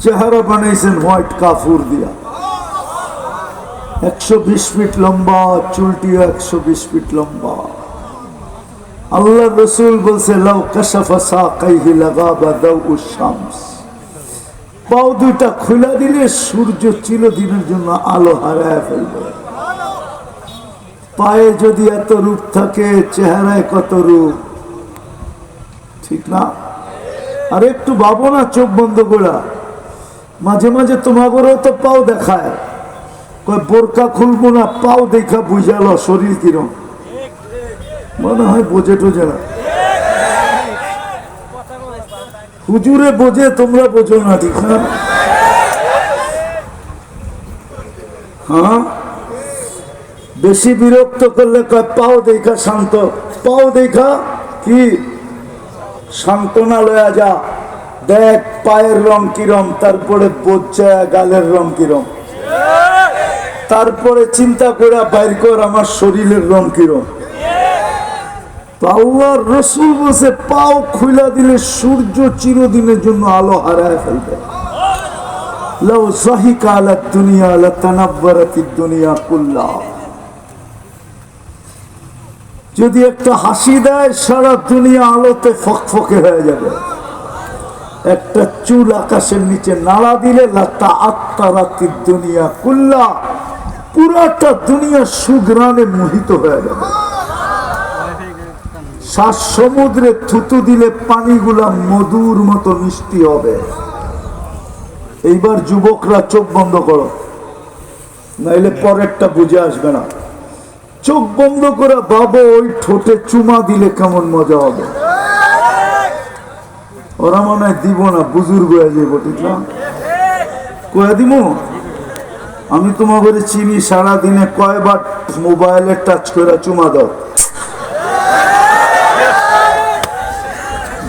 চেহারা বানাইছেন হোয়াইট কাফুর দিয়া, 120 ফিট লম্বা, চুলটিও 120 ফিট লম্বা। আল্লাহ রসুল বলছে লাউ কাশাফা সাকাইহি লাগাবা দাউউশ শামস, পাও দুইটা খুলে দিলে সূর্য চিরদিনের জন্য আলো হারায় ফেলবে। পায়ে যদি এত রূপ থাকে, চেহারায় কত রূপ, ঠিক না? আর একটু ভাবো না, চোখ বন্ধ করা, মাঝে মাঝে তোমাদেরও তো পাও দেখায়, কয় বোরকা খুলবো না, পাও দেখা বুঝালো শরীর কিরম, মনে হয় বোঝে টোঝে না। হুজুরে বোঝে, তোমরা বোঝো না, ঠিক না? হ্যাঁ, বেশি বিরক্ত করলে কয় পাও দেখা শান্ত, পাও দেখা কি সান্ত্বনা লয়া যা, দেখ পায়ের রং কিরম, তারপরে বোঝা গালের রং কিরম, তারপরে চিন্তা করে বাইর কর আমার শরীরের রং কিরম। আল্লাহর রাসূল বলেছে পাও খুলে দিলে সূর্য চিরদিনের জন্য আলো হারায় ফেলবে। লাউ যাহিকা আলা দুনিয়া লাতানাব্বারাতিদ দুনিয়া কুল্লাহ, যদি একটা হাসি দেয় সারা দুনিয়া আলোতে ফকফকে হয়ে যাবে। একটা চুল আকাশের নিচে নাড়া দিলে লাতাআত্তারাতিদ দুনিয়া কুল্লাহ, পুরাটা দুনিয়া সুঘ্রাণে মোহিত হয়ে যাবে। শ্বাস সমুদ্রে থুতু দিলে পানিগুলা মধুর মতো মিষ্টি হবে। এইবার যুবকরা চোখ বন্ধ করো, নাইলে পরেরটা বুঝে আসবে না। চোখ বন্ধ করে ভাবো ওই ঠোঁটে চুমা দিলে কেমন মজা হবে। ওরা মনে হয় দিব না, বুজুর্গ হয়ে যাবো, ঠিক না? কয়ে দিব, আমি তোমাকে চিনি, সারাদিনে কয়বার মোবাইলে টাচ করে চুমা দাও,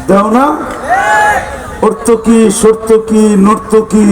দাও না? অর্থ কি, সত্য কি, নর্ত কি,